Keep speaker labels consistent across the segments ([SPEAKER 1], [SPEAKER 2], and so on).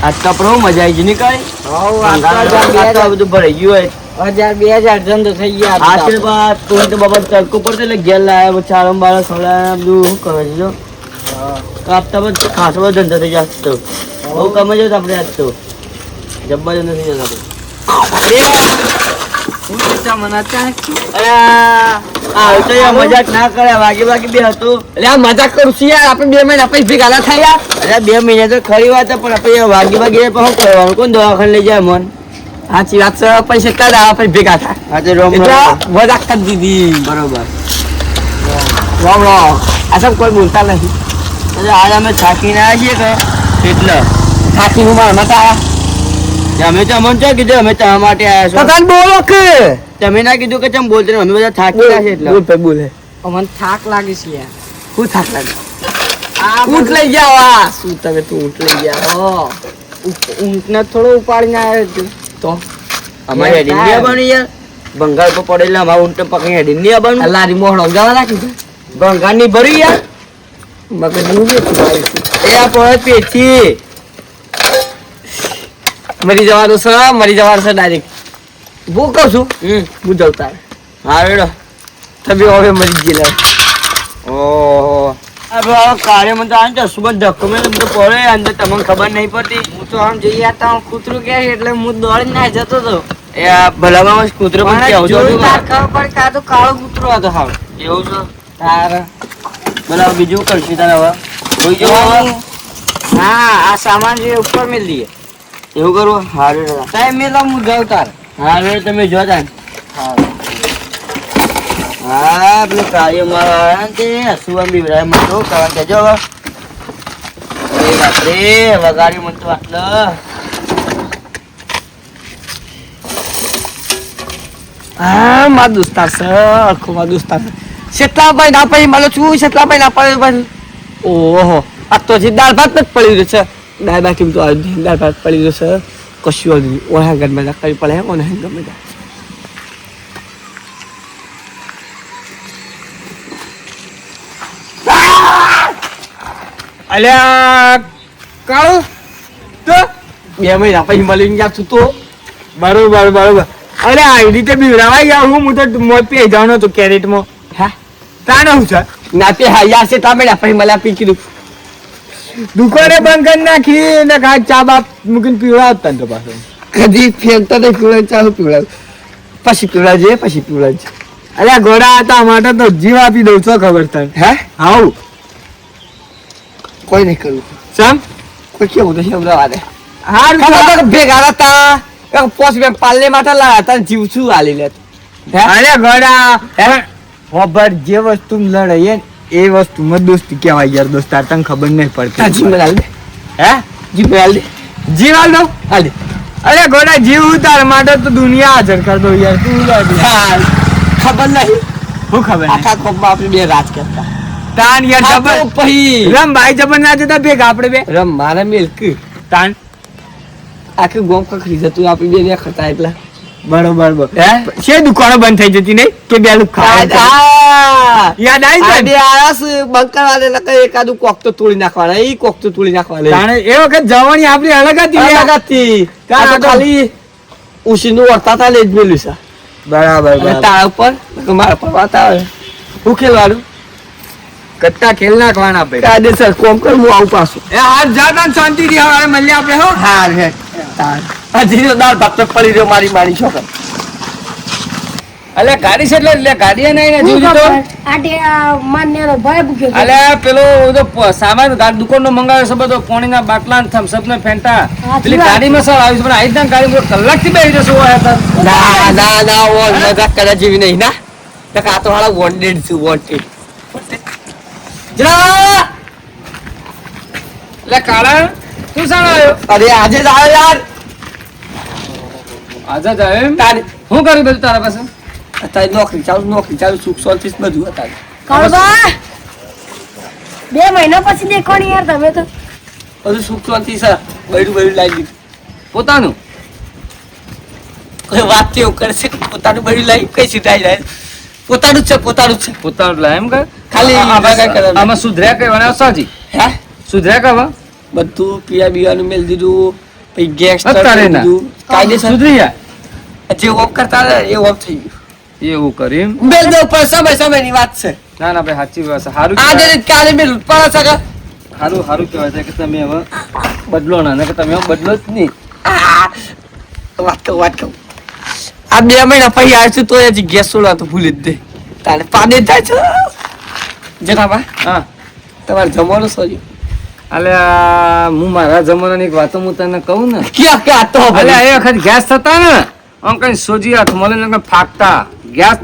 [SPEAKER 1] આજ તો આપણે મજા આવી ગઈ ની કઈ બધું ભરાઈ ગયું હોય
[SPEAKER 2] 1000 ધંધો થઈ ગયા
[SPEAKER 1] આશીર્વાદ કોઈ તો બાબા તડકો પડતો એટલે ઘેર લાયા ચારમ બાર ખવડાયા બધું શું કરે છે જો કાપતા બધું ખાસો બધો ધંધો થઈ જાય તો બહુ કમાઈ જાય આપણે આજ તો જબ્બર ધંધો થઈ જશે મજાક ના કરે વાગી બે હતું એટલે આ મજાક કરું છું યાર આપણે 2 મહિના પછી ભેગા થયા અરે 2 મહિના તો ખરી વાત પણ આપણે વાગી શું કરવાનું કોણ દવાખાને લઈ જાય મન સાચી વાત છે પૈસા કાઢ આપણે ભેગા થાય મજાક કરી દીધી બરોબર રામ રામ આ સબ કોઈ બોલતા નથી એટલે આજ અમે થાકીને આવ્યા છીએ કે એટલે થાકી હું મારા મત આવ્યા અમે તો અમને શું કીધું અમે તમારા માટે આવ્યા છો બોલો કે તમે ના કીધું કે તમે બોલતો અમે બધા થાકી ગયા છે એટલે બોલે
[SPEAKER 2] મને થાક લાગે છે યાર
[SPEAKER 1] શું થાક લાગે ઊંટ લઈ ગયા શું તમે તું ઊંટ લઈ ગયા
[SPEAKER 2] ઊંટને થોડો ઉપાડીને આવ્યો
[SPEAKER 1] તો અમારે હેડી નહીં આવવાનું યાર ભંગાર પર પડેલા અમારે ઊંટ પકડી હેડી નહીં આવવાનું લારી મોહણો જવા રાખી છે ભંગાર ની ભરી યાર મગજ નું એ આ પડે પેછી મરી જવાનું છે ડાયરેક્ટ હું કહું છું હું જવતા હા રેડો તમે હવે મરી ગયેલા ઓહો કાર્ય મને તો આ સુબહ ધક્કો મેં બધું પડે અંદર તમને ખબર નહીં પડતી
[SPEAKER 2] હું તો આમ જઈ તો કૂતરું કે એટલે હું દોડી ના જતો હતો
[SPEAKER 1] એ આ ભલામાં કૂતરો પણ
[SPEAKER 2] ખબર પડે કે આ તો કાળો કૂતરો હતો હાવ
[SPEAKER 1] એવું છે
[SPEAKER 2] તારે
[SPEAKER 1] બરાબર બીજું કરશું તારે હવે જોઈ જવું
[SPEAKER 2] હા આ સામાન જે ઉપર મેળ દઈએ
[SPEAKER 1] એવું કરવું હારે
[SPEAKER 2] સાહેબ મેલો હું જાઉં તાર
[SPEAKER 1] હારે તમે જોતા હા પેલું કાર્ય મારા તે હસુઆ બીવરાય મને તો કરવા કેજો હવે બાપરે વગાડી મને તો આટલો હા મારા દોસ્તાર છે આખો મારા દોસ્તાર છે કેટલા ભાઈ ના પડી મારો છું કેટલા ભાઈ ના પડે ભાઈ ઓહો આ તો હજી દાળ ભાત જ પડી રહ્યું છે દાળ બાકી તો દાળ ભાત પડી રહ્યું છે કશું નહીં ઓહા ગરમા કરી પડે ઓને ગમે અલ્યા કાળો તો 2 મહિના પછી મળીને ગયા છું તો બરોબર અરે આ રીતે બીવરાવાઈ ગયા હું તો મોત પી જવાનો હતો કેરેટમાં હા તાને હું છે ના તે હા યાર છે તામેડા પછી મળ્યા પી કીધું દુકાને બંધ કરી નાખી ને કાંઈ ચા બાપ મૂકીને પીવડાવતા ને તો પાછો કદી ફેંકતા નહીં પીવડાવ ચા પીવડાવ પછી પીવડાવજે અરે ઘોડા હતા માટે તો જીવ આપી દઉં છો ખબર તને હે હાઉ કોઈ નહીં કરું સમ કોઈ કેવું તો સમજાવા દે હાર ભેગા હતા પોસ બે પાલે માથા લાયા જીવ છું આલી લે અરે ઘોડા ખબર જે વસ્તુ લડે એ વસ્તુ માં દોસ્તી કહેવાય યાર દોસ્તાર તને ખબર નહીં પડતી જીવ હાલ દે હે જીવ હાલ દો હાલ દે અરે ઘોડા જીવ ઉતાર માટે તો દુનિયા હાજર કર દો યાર તું ખબર નહીં હું ખબર આખા કોપમાં આપણે બે રાજ કરતા તાન યાર જબર પછી રમ ભાઈ જબર ના જતા ભેગા આપણે બે રમ મારા મિલ્ક તાન આખી ગોમ ખરી જતું આપણે બે ખતા એટલા બરોબર હે છે દુકાનો બંધ થઈ જતી નહીં કે બે લોકો ખાવા યાદ આવી બે આળસ બંકર વાળે લકે એકાદું કોક તો તોડી નાખવાના ઈ કોક તો તોડી નાખવાના તાણે એ વખત જવાની આપણી અલગ હતી કારણ ખાલી ઉસીનું વર્તા તા લેજ મેલ્યું છે બરાબર તારા ઉપર મારા પર વાત આવે હું ખેલવાનું કટ્ટા ખેલ નાખવાના આપણે કાયદેસર કોમ કર હું આવું પાછું એ હાર જાતા શાંતિ થી હવે મળીએ આપણે હો હાર હે હજી તો દાળ ભાત પડી રહ્યો મારી છોકર અલે ગાડી છે એટલે ગાડી નહીં ને જીવ તો
[SPEAKER 3] આટે માન્યનો ભાઈ ભૂખ્યો
[SPEAKER 1] અલે પેલો તો સામાન દુકાનનો મંગાવ્યો છે બધો પાણીના બાટલા ને થમ્સ ને ફેન્ટા પેલી ગાડીમાં સર આવી છે પણ આઈ ગાડી કલાકથી બેસી જશો ના ઓ મજાક કરે જેવી નહીં ના આ તો હાલા વોન્ટેડ છું વોન્ટેડ જરા લે કાળા તું સાણ આવ્યો અરે આજે જ આવ્યો યાર આજે જ આવ્યો તારે હું કર્યું બધું તારા પાસે અત્યારે નોકરી ચાલુ સુખ શાંતિ બધું અત્યારે
[SPEAKER 3] કળવા 2 મહિના પછી દેખોણી યાર તમે તો
[SPEAKER 1] બધું સુખ શાંતિ છે બૈરું લાવી દીધું પોતાનું કોઈ વાત કેવું કરશે પોતાનું બૈરું લાવી કઈ સીધાઈ જાય પોતાનું જ છે લાય એમ કે ખાલી આમાં સુધર્યા કહેવાના સાજી હે સુધર્યા કહેવા બધું પીવા બીવાનું મેલ દીધું પછી ગેસ
[SPEAKER 4] અત્યારે ના.
[SPEAKER 1] કાયદેસર
[SPEAKER 4] સુધરી જાય
[SPEAKER 1] જે ઓફ કરતા હતા એ ઓફ થઈ ગયું
[SPEAKER 4] એવું કર્યું એમ?
[SPEAKER 1] બેલ દે ઉપર સમયની વાત છે
[SPEAKER 4] ના ના ભાઈ સાચી વાત છે. સારું
[SPEAKER 1] આજે
[SPEAKER 4] કહેવાય.
[SPEAKER 1] ને કાલે બેલ ઉત્પાદન છે કે
[SPEAKER 4] સારું સારું કહેવાય છે કે તમે હવે બદલો ના ને કે તમે હવે બદલો જ નહીં.
[SPEAKER 1] વાત કહું આ 2 મહિના પછી આવશું તો હજી ગેસ સોડા તો ભૂલી જ દે તારે પાણી થાય છે જનાબા
[SPEAKER 4] હા
[SPEAKER 1] તમારે જમવાનું સોરી
[SPEAKER 4] અલ્યા હું મારા જમાનાની એક વાતો હું તને કહું ને
[SPEAKER 1] ક્યાં તો
[SPEAKER 4] અલ્યા એ વખત ગેસ થતા ને આમ કઈ સોજી હાથ મળે ને ફાકતા ગેસ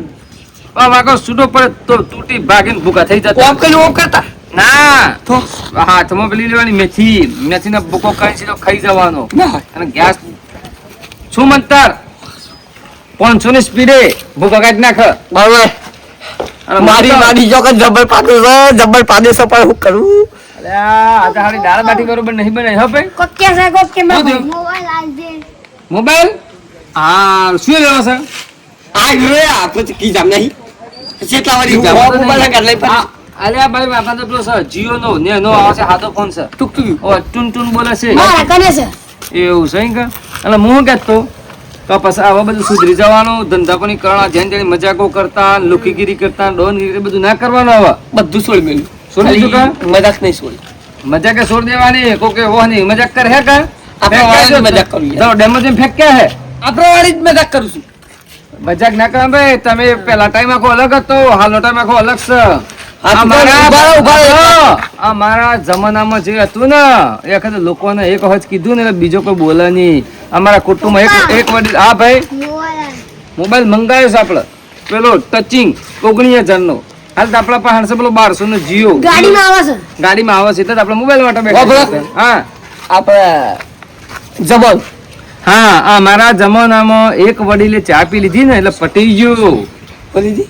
[SPEAKER 4] વાગો છૂટો પડે તો તૂટી ભાગીને ભૂકા થઈ જતા
[SPEAKER 1] ઓફ કરી ઓફ કરતા
[SPEAKER 4] ના
[SPEAKER 1] તો
[SPEAKER 4] હાથમાં પેલી લેવાની મેથી ના ભૂકો કરી સીધો ખાઈ જવાનો
[SPEAKER 1] ના
[SPEAKER 4] અને ગેસ શું મંતર 500 ની સ્પીડે ભૂકા કાઢી નાખ
[SPEAKER 1] બરાબર
[SPEAKER 4] અને
[SPEAKER 1] મારી જોકર જબર પાડે છે પણ હું કરું
[SPEAKER 4] અલ્યા આ તો હારી દાળ બાટી બરોબર નહીં બનાવી હો ભાઈ
[SPEAKER 3] કોક કે છે કોક કે
[SPEAKER 4] શું થયું? મોબાઈલ હા શું લેવો છે
[SPEAKER 1] આ રે આપણે તો કી જામ નહીં કેટલા વાળી જામ મોબાઈલ કાઢ લઈ
[SPEAKER 4] આ, અલ્યા ભાઈ આપણા તો પેલો છે જીઓ નો ને નો આવે છે સાદો ફોન છે
[SPEAKER 1] ટુક ટુક
[SPEAKER 4] ઓ ટુન ટુન બોલે છે
[SPEAKER 3] મારા કને છે
[SPEAKER 4] એવું છે ઈં કે એટલે હું કહેતો તો પછી આવા બધું સુધરી જવાનું ધંધા પણ કરવાના જેન જેની મજાકો કરતા લુકીગીરી કરતા ડોનગીરી બધું ના કરવાનું હવે
[SPEAKER 1] બધું છોડી મેલ્યું
[SPEAKER 4] છોડી દીધું કા?
[SPEAKER 1] મજાક નહીં છોડી
[SPEAKER 4] મજાકે છોડ દેવાની કોકે ઓ નહીં મજાક કરે હે કા
[SPEAKER 1] આપણે વાળી મજાક કરવી યાર.
[SPEAKER 4] તો ડેમો જેમ ફેંક કે હે
[SPEAKER 1] આપણે વાળી જ મજાક કરું છું
[SPEAKER 4] મજાક ના કરો ભાઈ તમે પેલા ટાઈમ આખો અલગ હતો હાલનો ટાઈમ આખો અલગ છે
[SPEAKER 1] આ ઉભા રહો.
[SPEAKER 4] આ મારા જમાનામાં જે હતું ને એ વખતે લોકોને એક વખત કીધું ને એટલે બીજો કોઈ બોલે નહીં અમારા કુટુંબમાં એક વડીલ હા ભાઈ મોબાઈલ મંગાવ્યો છે આપણે પેલો ટચિંગ 19,000 નો હાલ તો આપણા પાસે છે પેલો 1200 નો જીઓ
[SPEAKER 3] ગાડીમાં આવે છે
[SPEAKER 4] ગાડીમાં આવે છે એટલે તો આપણે મોબાઈલ માટે બેઠા
[SPEAKER 1] વાપરો.
[SPEAKER 4] છીએ. હા
[SPEAKER 1] આપણે જબલ
[SPEAKER 4] હા આ મારા જમાનામાં એક વડીલે ચા પી લીધી ને એટલે પટી ગયું
[SPEAKER 1] બોલી દી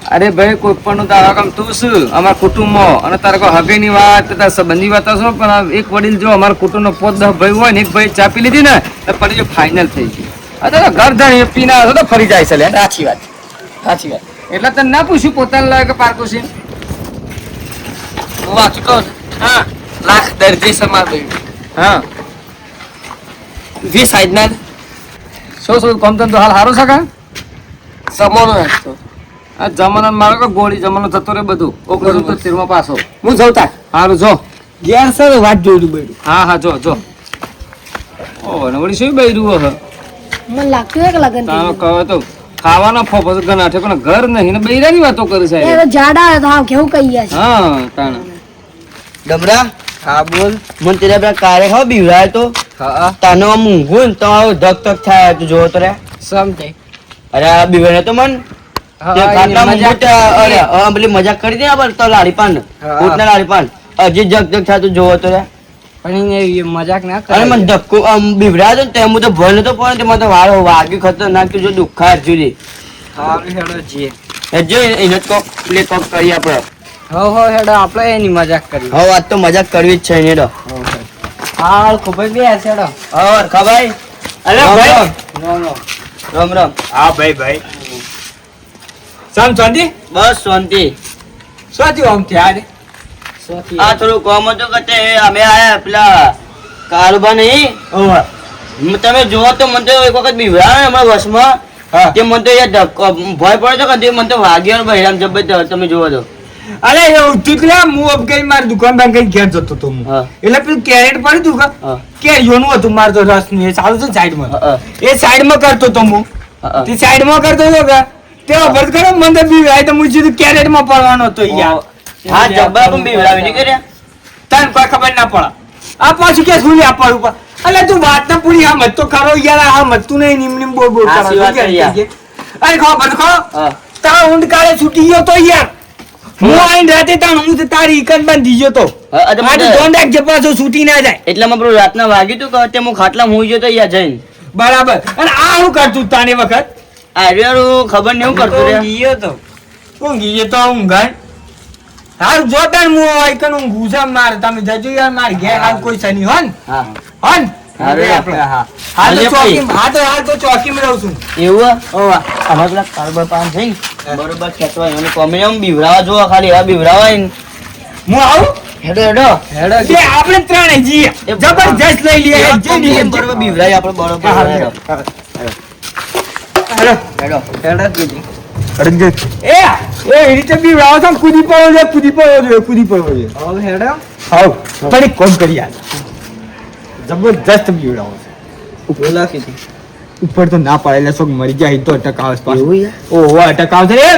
[SPEAKER 4] અરે ભાઈ કોઈ પણ નું તારા કામ તું શું અમારા કુટુંબમાં અને તારા કોઈ હગઈની વાત કે તારા સંબંધી વાત હશે પણ આ એક વડીલ જો અમારા કુટુંબનો 5-10 ભાઈ હોય ને એક ભાઈ ચા પી લીધી ને તો પડી જો ફાઇનલ થઈ ગઈ અત્યારે ઘર ધણી પીના હશે તો ફરી જાય છે લે
[SPEAKER 1] સાચી વાત
[SPEAKER 4] એટલે તને ના પૂછ્યું પોતાને લાગે કે પારકુશી
[SPEAKER 1] હું વાંચું કહું
[SPEAKER 4] હા
[SPEAKER 1] લાખ દર્દી સમાર ભાઈ
[SPEAKER 4] હા
[SPEAKER 1] 20 સાઈડના
[SPEAKER 4] શું કોમ તને તો હાલ સારું છે કા
[SPEAKER 1] સમોનો નાખતો
[SPEAKER 4] આ જમાના મારો કે ગોળી જમાનો જતો રે બધું 1973 માં પાછો
[SPEAKER 1] હું જવતા
[SPEAKER 4] સારું જો
[SPEAKER 1] ઘેર સર વાત જોયું બેડું
[SPEAKER 4] હા હા જો ઓ વળી શું બૈરું હે
[SPEAKER 3] મને લાગતું એક લગન
[SPEAKER 4] તારો કહો તો ખાવાનો ફોફો તો ગણાઠે પણ ઘર નહીં ને બૈરાની વાતો કરે છે
[SPEAKER 3] એ તો જાડા તો હા કેવું કહી ગયા છે
[SPEAKER 4] હા તાણ
[SPEAKER 1] ડમરા હા બોલ મન તેરા બે કારે હો બીવરાય તો હા તનો મૂંગું તો ધક ધક થાય તું જો તો રે સમજે અરે આ બીવરાય તો મન તે ખાતા મુંગું અરે પેલી મજાક કરી દે પણ તો લાડી પાન ઉતના લાડી પાન હજી જગ જગ થાય તું જોવો તો રે
[SPEAKER 2] પણ એ મજાક ના
[SPEAKER 1] અરે મને ધક્કો આમ બીવરાય તો તે હું તો ભણ તો પણ તે મને તો વાળો વાગી ખતરનાક તું જો દુખાર જુલી
[SPEAKER 2] હા હેડો જીએ
[SPEAKER 1] એ જો એને કોક પ્લે કોક કરી આપણે
[SPEAKER 2] હો હેડો આપણે એની મજાક કરી
[SPEAKER 1] હવે આજ તો મજાક કરવી જ છે ને રો
[SPEAKER 2] હાલ ખૂબ જ બે હેડો
[SPEAKER 1] और खबाई अरे भाई राम राम
[SPEAKER 4] હા ભાઈ ભાઈ સામ શાંતિ
[SPEAKER 1] बस शांति
[SPEAKER 4] સાચું આમ થયા
[SPEAKER 1] आ थोड़ो काम तो करते અમે આયા પેલા કારુબા નહીં તમે જોવો તો મને તો એક વખત બીવરા અમારા વર્ષમાં તે મને તો યાર ધક્કો ભય પડે તો કે મને તો વાગ્યો ભાઈ જબર તમે જોવો તો
[SPEAKER 4] અરે એવું તું હું અબ કઈ મારી દુકાન માં કઈ ઘેર જતો તો હું
[SPEAKER 1] હા.
[SPEAKER 4] એટલે પેલું કેરેટ પડ્યું તું
[SPEAKER 1] હા.
[SPEAKER 4] કેરીઓનું હતું મારે તો રસ નું એ સારું છે સાઈડ માં
[SPEAKER 1] હા.
[SPEAKER 4] એ સાઈડ માં કરતો તો હું
[SPEAKER 1] હા.
[SPEAKER 4] તે સાઈડ માં કરતો તો કે તે ભરત કરે મને તો બીવાય તો હું સીધું કેરેટ માં પડવાનો હતો યાર
[SPEAKER 1] હા જબ્બા પણ બીવરાવી નહીં કર્યા
[SPEAKER 4] તને કોઈ ખબર ના પડે આ પાછું કે શું લ્યા પડું પર અલે તું વાત ના પૂરી આ મત તો ખરો યાર આ મત તું નહીં નીમ નીમ બોલ બોલ
[SPEAKER 1] સાચી વાત કરી યાર.
[SPEAKER 4] અરે ખો
[SPEAKER 1] હા.
[SPEAKER 4] તારા ઊંડ કાળે છૂટી ગયો તો યાર હું આઈને રાતે તાણ હું તો તારી ઇકન બાંધી ગયો તો
[SPEAKER 1] હા, અરે
[SPEAKER 4] આ તો
[SPEAKER 1] મને-
[SPEAKER 4] દોંડ રાખજે પાછો છૂટી ના જાય
[SPEAKER 1] એટલામાં પેલું રાતના વાગ્યું તું કે તે હું ખાટલા હું ગયો તો યાર જઈને
[SPEAKER 4] બરાબર અને આ શું કરતું તાને વખત
[SPEAKER 1] આર્યરું ખબર નહીં હું કરતું રે
[SPEAKER 4] ગયો તો ઊંઘી ગયો તો ઊંઘાણ હાલ જોતા હું આઈકન ઊંઘું છે મારે તમે જજો યાર મારે ઘેર હાલ કોઈ સની હોન
[SPEAKER 1] હા
[SPEAKER 4] હોન
[SPEAKER 1] હારે
[SPEAKER 4] આપણે હા
[SPEAKER 1] હાલે ભાઈ.
[SPEAKER 4] હાલ તો ચોકીમાં રહું છું
[SPEAKER 1] એવું અમારે પેલા કારબર પાન થઈ ને, બરોબર ખેંચવાય અને કોમેડી આમ બીવરાવા જોવા ખાલી એવા બીવરાવાય ને
[SPEAKER 4] હું આવું
[SPEAKER 2] હેડો હેડો
[SPEAKER 1] બે આપણે ત્રણે જઈએ જબરજસ્ત લઈ લઈએ જે નિયમ
[SPEAKER 2] બરોબર બીવરાય આપણે બરોબર હેડો હેડો હેડો કીધી
[SPEAKER 1] એ રીતે બી રાવ તો કૂદી પડવો જોઈએ
[SPEAKER 2] હવે હેડો
[SPEAKER 1] હાવ પણ એક કોમ કરી યાર જબરજસ્ત બીવડાવો છે
[SPEAKER 2] બોલા કીધી
[SPEAKER 1] ઉપર તો ના પાડેલા શોક મરી જાય તો અટક આવે
[SPEAKER 2] એવું યાર?
[SPEAKER 1] ઓહો અટક આવે એ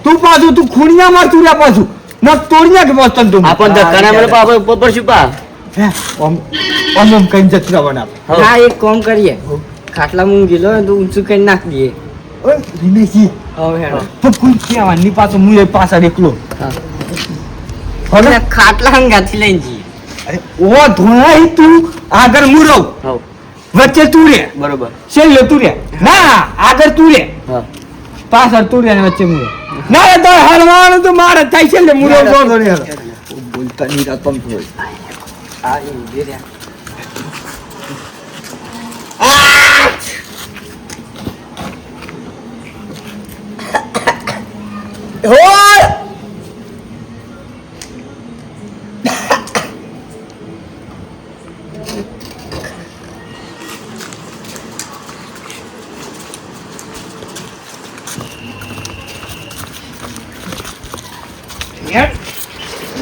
[SPEAKER 1] તું પાછું તું ખૂણિયા માર તું રે પાછું ન તોડિયા કે મસ્ત તું
[SPEAKER 2] આપણ ધક્કાના મને પાપા ઉપર પર શું પા
[SPEAKER 1] હે ઓમ કઈ જત રવાના
[SPEAKER 2] હા એક કામ કરીએ ખાટલા મૂંગી લો તો ઊંચું કરી નાખ દઈએ
[SPEAKER 1] ઓય વિનેશજી
[SPEAKER 2] હવે હેડો
[SPEAKER 1] તો કોઈ કેવા ની પાછો હું એ પાછળ એકલો
[SPEAKER 2] હવે ખાટલા હંગાથી લઈને જઈએ
[SPEAKER 1] અરે ઓ ધોળાઈ તું આગળ હું રહું
[SPEAKER 2] હવ
[SPEAKER 1] વચ્ચે તું રે
[SPEAKER 2] બરોબર
[SPEAKER 1] છેલ્લે તું રે ના આગળ તું રે
[SPEAKER 2] હા
[SPEAKER 1] પાછળ તું રે અને વચ્ચે હું રે ના તો હરવાનું તો મારે થાય છેલ્લે હું રહું તો રે બોલતા ની રાત પંપ હોય
[SPEAKER 2] આ એ ઉભી રહ્યા
[SPEAKER 1] હોય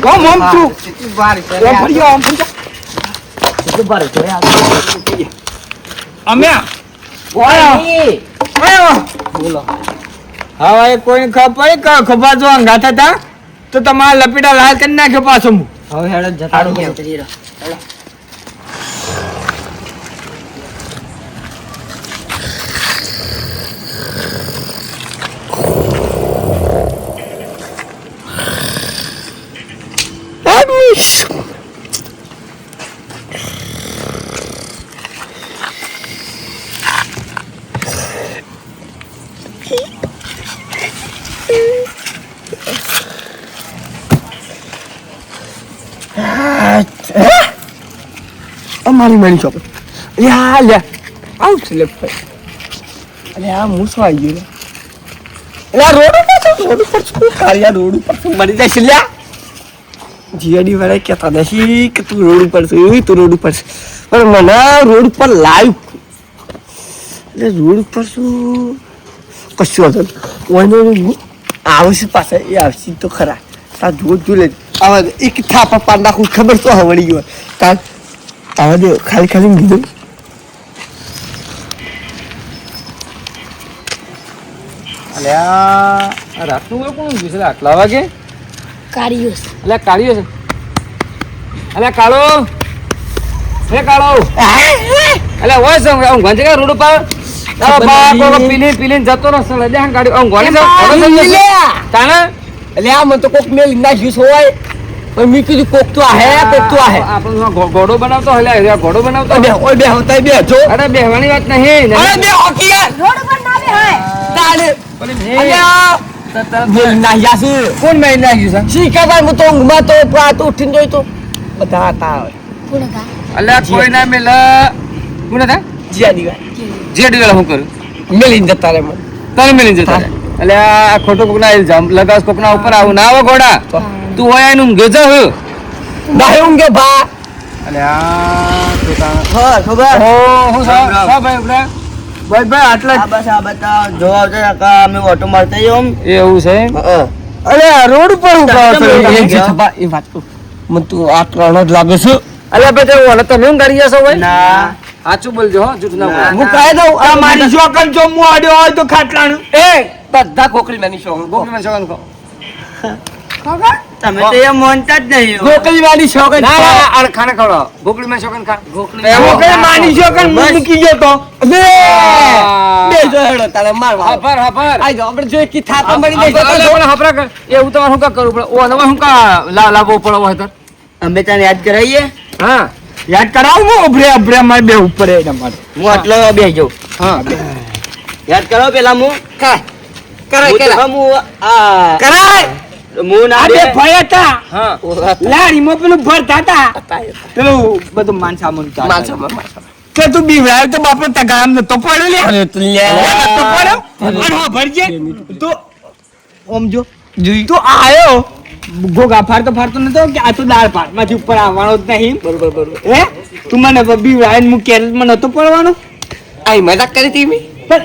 [SPEAKER 1] કોમ ઓમ તું
[SPEAKER 2] બાર
[SPEAKER 1] ઓમ ફરી ઓમ ફરી
[SPEAKER 2] બાર જોયા
[SPEAKER 1] અમે
[SPEAKER 2] બોલો
[SPEAKER 1] હવે કોઈ ખબર ખબર જો અંગાતા હતા તો તમારા લપેટા લાલ કરી નાખ્યો પાછો હું
[SPEAKER 2] હવે હેડો જતા રહીએ
[SPEAKER 1] અમારી મારી શોપ લ્યા લે આવ છે લે ભાઈ અરે આ મૂસો આવી ગયો લે રોડ ઉપર શું કાર્યા રોડ ઉપર શું મરી જાય છે લ્યા જીઆડી વાળા કહેતા નથી કે તું રોડ ઉપર છે તું રોડ ઉપર છે પણ મને રોડ ઉપર લાઈવ એટલે રોડ ઉપર શું કશું હતું ઓને આવશે પાછા એ આવશે તો ખરા તાર જો લે આવા એક થાપા પાડ નાખું ખબર તો હવડી ગયો તાર આવા દે ખાલી કીધું
[SPEAKER 4] અલ્યા રાતનું કોણ ઊંઘ્યું છે આટલા વાગે
[SPEAKER 3] કાઢ્યો છે.
[SPEAKER 4] અલ્યા કાળીઓ છે અલ્યા કાળો હે કાળો અલ્યા હોય છે ઊંઘવા છે કે રોડ ઉપર તારો બાપ પીલીને જતો રસ્તો લઈ દે ગાડી ઊંઘવાની છે તાણે
[SPEAKER 1] એટલે મને તો કોક મેલ નાખ્યું હોય પણ મેં કીધું કોક તો આહે
[SPEAKER 4] આપણો ઘોડો બનાવતો હલ્યા ઘોડો બનાવતો
[SPEAKER 1] ઓય બે હોતા બે જો
[SPEAKER 4] અરે બેહવાની વાત નહીં
[SPEAKER 1] અરે બે હોકી યાર
[SPEAKER 3] રોડ ઉપર ના બેહાય.
[SPEAKER 1] તાલે અલ્યા મેલ નાખ્યા છે
[SPEAKER 4] કોણ મેં નાખ્યું છે
[SPEAKER 1] શીખા ભાઈ હું તો ઊંઘમાં તો પાત ઉઠીને જોઈ તો બધા હતા
[SPEAKER 3] કોણ હતા?
[SPEAKER 4] અલ્યા કોઈ ના મેલ કોણ હતા
[SPEAKER 1] જીયાડી ભાઈ
[SPEAKER 4] જે ડીવાળા હું કરું
[SPEAKER 1] મેલીને જતા રે મને
[SPEAKER 4] તને મેલી જતા એટલે આ ખોટો કોકના ઇલ્ઝામ લગાસ કોકના ઉપર આવું ના આવો ઘોડા તું હોય એનું ઊંઘે જા હે
[SPEAKER 1] ના ઊંઘે ભા
[SPEAKER 4] અલે આ તો તા
[SPEAKER 2] હા ખબર
[SPEAKER 4] ઓ હું સા ભાઈ ઉભરા ભાઈ આટલા
[SPEAKER 2] આ બસ આ બતા જો આવજો કાકા અમે ઓટો મારતા જઈએ ઓમ
[SPEAKER 4] એવું છે
[SPEAKER 1] અરે રોડ ઉપર ઉભા
[SPEAKER 2] તમે
[SPEAKER 1] છો એ વાત તો મને તું આ ત્રણ જ લાગે છે
[SPEAKER 4] અલે ભાઈ ઓલે તમે હું ગાડી જશો ભાઈ
[SPEAKER 2] ના
[SPEAKER 4] સાચું બોલજો હો જૂઠ ના
[SPEAKER 2] ના.
[SPEAKER 4] બોલ
[SPEAKER 1] હું કહી દઉં આ મારી શોકન જો હું આડ્યો હોય તો ખાટલાનું
[SPEAKER 4] એ બધા કોકરી માની શોખ કોકરી માની શોખ
[SPEAKER 3] ખબર?
[SPEAKER 2] તમે તો એ માનતા જ નહીં હો.
[SPEAKER 1] ગોકળી વાળી શોકન
[SPEAKER 4] ના ના આ ખાને ખવડો ગોકરી માની શોખ ખા
[SPEAKER 1] ગોકળી માની શોકન હું મૂકી ગયો તો બે બે જો હેડો તારે મારવા
[SPEAKER 4] હફર હફર
[SPEAKER 1] આઈ જાઓ આપણે જો કી થાતો મળી
[SPEAKER 4] અલે
[SPEAKER 1] જાય
[SPEAKER 4] પણ હફરા કર એવું તમારે શું કા કરવું પડે ઓ તમે શું કા લાવવો પડે હોય તો
[SPEAKER 2] અમે તને યાદ કરાવીએ
[SPEAKER 4] હા
[SPEAKER 1] યાદ કરાવું હું ઉભરે ઉભરે મારે બે ઉપર એ તમારે
[SPEAKER 2] હું આટલો બેસી જાઉં
[SPEAKER 4] હા
[SPEAKER 2] યાદ કરો પેલા હું
[SPEAKER 1] કરાય
[SPEAKER 2] હું તો હું આ
[SPEAKER 1] કરાય
[SPEAKER 2] હું ના
[SPEAKER 1] આ બે
[SPEAKER 2] બે
[SPEAKER 1] ભય હતા
[SPEAKER 4] હા
[SPEAKER 1] લારીમાં પેલું ભરતા હતા પેલું બધું માનસામન કે તું બીવડાયો તો બાપે તગામ નતો પડ્યો લે નતો પડ્યો અને હા ભરજે તો ઓમ જો જોઈ તો આયો ગોગા ફાડતો નતો કે આ તો દાળ ભાત માંથી ઉપર આવવાનો જ નહીં. બરોબર. હે તું મને બબી વાયન મુ કેરેટ માં નતો પડવાનો.
[SPEAKER 2] આઈ મજાક કરી હતી મેં.
[SPEAKER 1] પણ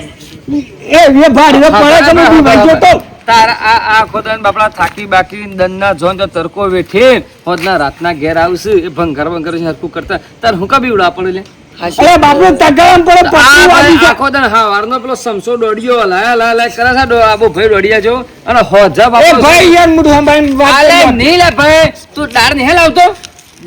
[SPEAKER 1] એ ભાડ રે પડે તમે બી વાગ્યો તો.
[SPEAKER 4] તારા આ ખોદાન બાપડા થાકી બાકી દનના જોન તો તરકો વેઠે હોદના રાતના ઘેર આવશે એ ભંગર હરકું કરતા તાર હું કા બીવડા પડે લે.
[SPEAKER 1] અરે બાપુ તગામ પડે પટ્ટી વાગી છે.
[SPEAKER 4] આખો દન હા વારનો પેલો સમસો દોડ્યો લાયા કરે છે આબો ભાઈ દોડિયા જો અને હોજા
[SPEAKER 1] એ
[SPEAKER 4] બાપા
[SPEAKER 1] ભાઈ યાર મુઢ હંભાઈ વાત
[SPEAKER 4] આલે
[SPEAKER 1] કરી.
[SPEAKER 4] નહીં લે ભાઈ તું દાળ નહીં લાવતો.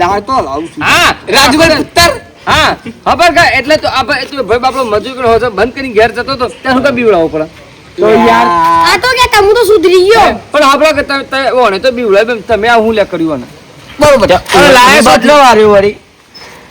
[SPEAKER 1] દાળ તો લાવું છું.
[SPEAKER 4] હા
[SPEAKER 2] રાજગોર ઉત્તર.
[SPEAKER 4] હા ખબર કા એટલે તો આ ભાઈ તું ભાઈ બાપડો મજૂર હોજો બંધ કરીને ઘેર જતો તો ત્યાં હું કા બીવડાવો પડે.
[SPEAKER 1] તો યાર
[SPEAKER 3] આ તો કે તમુ તો સુધરી ગયો.
[SPEAKER 4] પણ આપડા કે તમે ઓને તો બીવડાય તમે આ હું લે કર્યું ને
[SPEAKER 2] બરોબર.
[SPEAKER 1] અરે લાય બદલો વાર્યો વળી.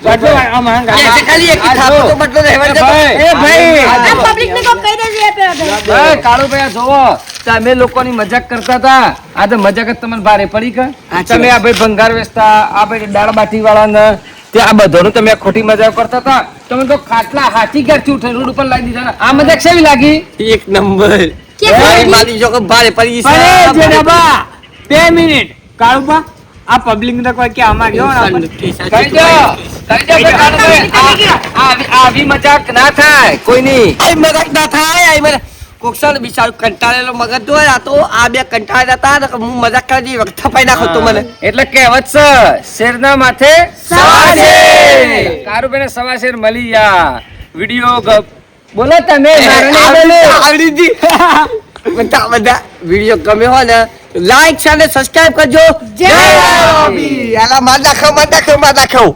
[SPEAKER 1] બદલો આ માંગા.
[SPEAKER 2] એ ખાલી એક થાપો તો બદલો રહેવા
[SPEAKER 4] એ
[SPEAKER 2] દે.
[SPEAKER 4] ભાઈ.
[SPEAKER 1] એ ભાઈ
[SPEAKER 3] આ પબ્લિક ને કો કહી દેજે એ પેલા
[SPEAKER 4] એ કાળુભાઈ આ જોવો તમે લોકોની મજાક કરતા હતા આ તો મજાક જ તમને ભારે પડી કે તમે આ ભાઈ ભંગાર વેચતા આ ભાઈ દાળ બાટી વાળાને તે આ બધાનું તમે આ ખોટી મજાક કરતા હતા તમે તો ખાટલા હાથી ઘેર થી ઉઠીને રોડ ઉપર લાવી દીધા ને. આ મજાક કેવી લાગી?
[SPEAKER 2] એક નંબર.
[SPEAKER 3] કે
[SPEAKER 2] ભાઈ મારી જો કે ભારે પડી છે.
[SPEAKER 1] અરે જેડાબા 2 મિનિટ કાળુબા આ પબ્લિક ને કોઈ કે આમાં ગયો ને આપણે.
[SPEAKER 4] કહી દો ભાઈ કાળુભાઈ આવી મજાક ના થાય કોઈની.
[SPEAKER 2] આઈ મજાક ના થાય આઈ મજાક. કોકસાલ બિચારું કંટાળેલો મગજ હોય આ તો આ બે કંટાળેલા હતા ને હું મજાક કરી વખત થપાઈ નાખો તો મને.
[SPEAKER 4] એટલે કહેવત છે શેરના માથે
[SPEAKER 3] સવા શેર.
[SPEAKER 4] કારુભાઈ ને સવા શેર મળી ગયા વિડીયો બોલો તમે મારે નહીં બોલું.
[SPEAKER 2] આવડીજી. બધા વિડીયો ગમ્યો હોય ને લાઈક અને સબસ્ક્રાઇબ કરજો.
[SPEAKER 3] જય
[SPEAKER 2] જય રવિ. આલા માં દાખવ.